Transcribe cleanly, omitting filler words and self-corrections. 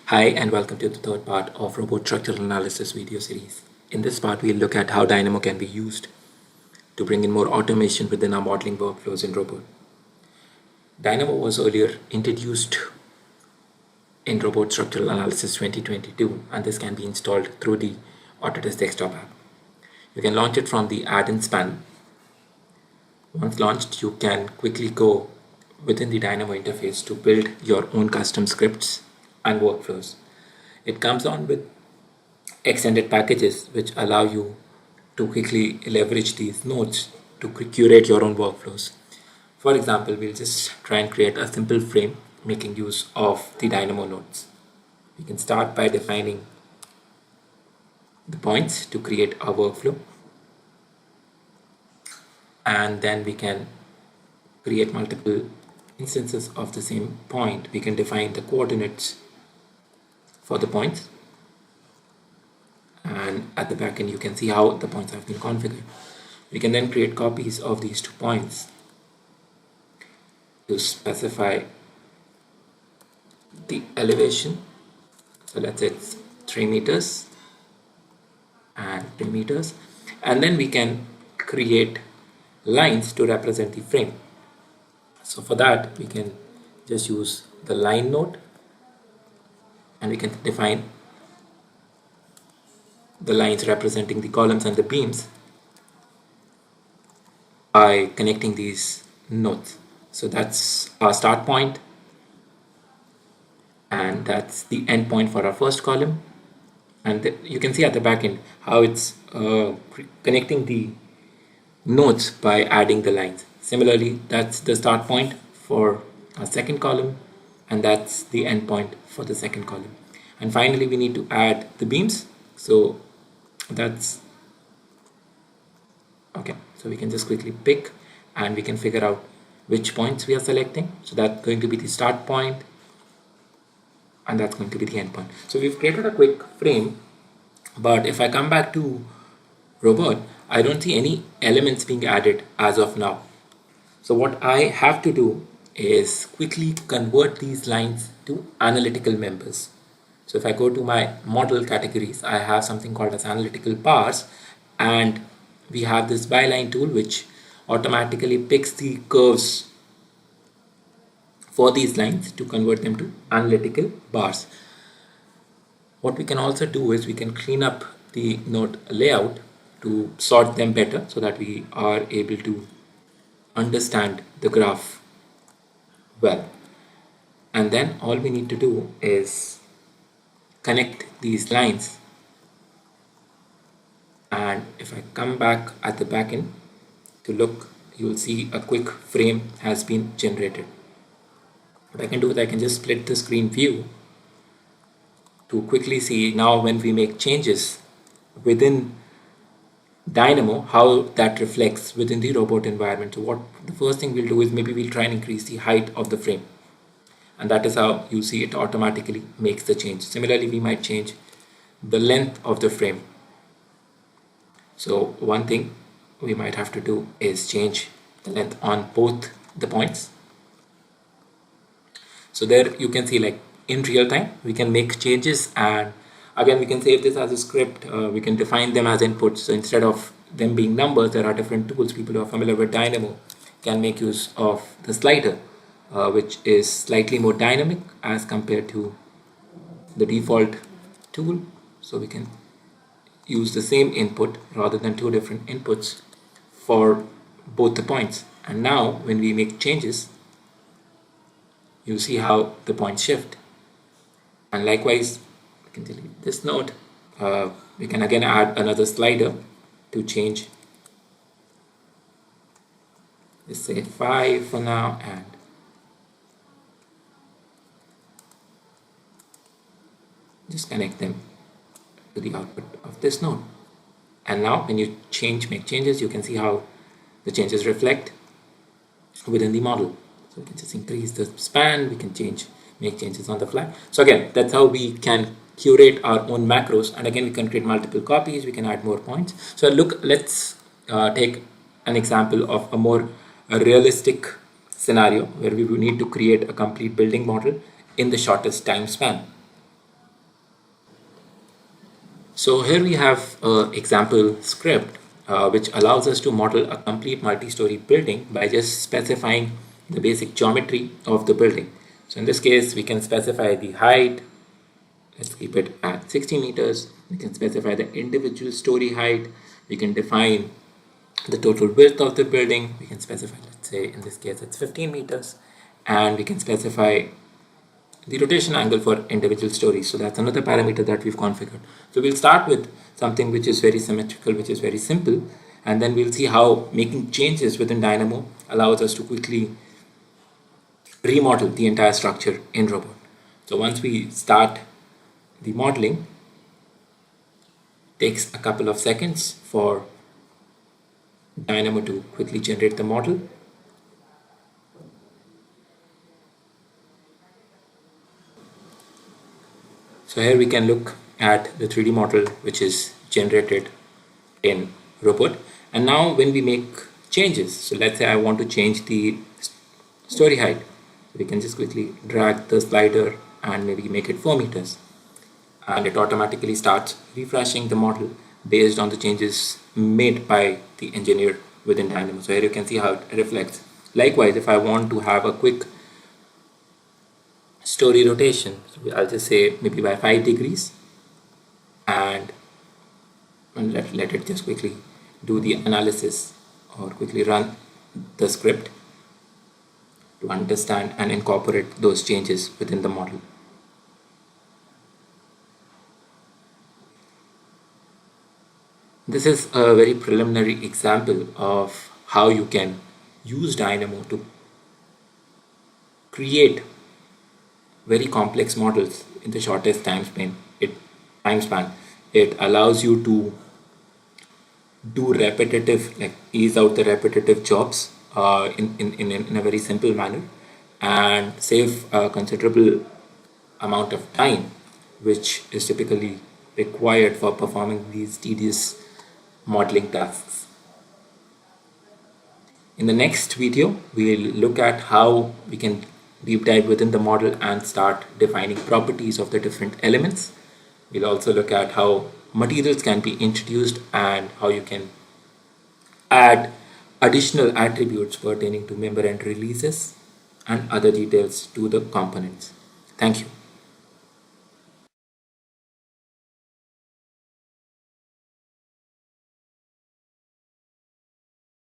Hi and welcome to the third part of Robot Structural Analysis video series. In this part, we'll look at how Dynamo can be used to bring in more automation within our modeling workflows in Robot. Dynamo was earlier introduced in Robot Structural Analysis 2022, and this can be installed through the Autodesk Desktop app. You can launch it from the add-ins panel. Once launched, you can quickly go within the Dynamo interface to build your own custom scripts and workflows. It comes on with extended packages which allow you to quickly leverage these nodes to curate your own workflows. For example, we'll just try and create a simple frame making use of the Dynamo nodes. We can start by defining the points to create our workflow, and then we can create multiple instances of the same point. We can define the coordinates for the points, and at the back end you can see how the points have been configured. We can then create copies of these 2 points to specify the elevation. So let's say it's 3 meters and 3 meters, and then we can create lines to represent the frame. So for that we can just use the line node, and we can define the lines representing the columns and the beams by connecting these nodes. So that's our start point, and that's the end point for our first column. And you can see at the back end how it's connecting the nodes by adding the lines. Similarly, that's the start point for our second column, and that's the end point for the second column. And finally, we need to add the beams. So that's okay. So we can just quickly pick, and we can figure out which points we are selecting. So that's going to be the start point, and that's going to be the end point. So we've created a quick frame, but if I come back to Robot, I don't see any elements being added as of now. So what I have to do is quickly convert these lines to analytical members. So if I go to my model categories, I have something called as analytical bars, and we have this byline tool which automatically picks the curves for these lines to convert them to analytical bars. What we can also do is we can clean up the node layout to sort them better so that we are able to understand the graph well. And then all we need to do is connect these lines, and if I come back at the back end to look, you will see a quick frame has been generated. What I can do is I can just split the screen view to quickly see now when we make changes within Dynamo, how that reflects within the robot environment. So what the first thing we'll do is maybe we'll try and increase the height of the frame, and that is how you see it automatically makes the change. Similarly, we might change the length of the frame. So one thing we might have to do is change the length on both the points. So there you can see, like, in real time we can make changes, and again we can save this as a script. We can define them as inputs. So instead of them being numbers, there are different tools. People who are familiar with Dynamo can make use of the slider, which is slightly more dynamic as compared to the default tool. So we can use the same input rather than 2 different inputs for both the points. And now when we make changes, you see how the points shift. And likewise, we can delete this node. We can again add another slider to change, let's say 5 for now, and just connect them to the output of this node. And now when you make changes, you can see how the changes reflect within the model. So we can just increase the span, we can make changes on the fly. So again, that's how we can curate our own macros, and again we can create multiple copies, we can add more points. So let's take an example of a more realistic scenario where we will need to create a complete building model in the shortest time span. So here we have an example script which allows us to model a complete multi-story building by just specifying the basic geometry of the building. So in this case, we can specify the height. Let's keep it at 60 meters. We can specify the individual story height. We can define the total width of the building. We can specify, let's say in this case, it's 15 meters. And we can specify the rotation angle for individual stories. So that's another parameter that we've configured. So we'll start with something which is very symmetrical, which is very simple, and then we'll see how making changes within Dynamo allows us to quickly remodel the entire structure in robot. So once we start the modeling, takes a couple of seconds for Dynamo to quickly generate the model. So here we can look at the 3D model which is generated in robot. And now when we make changes, so let's say I want to change the story height, we can just quickly drag the slider and maybe make it 4 meters. And it automatically starts refreshing the model based on the changes made by the engineer within Dynamo. So here you can see how it reflects. Likewise, if I want to have a quick story rotation, so I'll just say maybe by 5 degrees and let it just quickly do the analysis or quickly run the script to understand and incorporate those changes within the model. This is a very preliminary example of how you can use Dynamo to create very complex models in the shortest time span. It allows you to do repetitive, like ease out the repetitive jobs in a very simple manner and save a considerable amount of time which is typically required for performing these tedious modeling tasks. In the next video, we'll look at how we can deep dive within the model and start defining properties of the different elements. We'll also look at how materials can be introduced and how you can add additional attributes pertaining to member and releases and other details to the components. Thank you.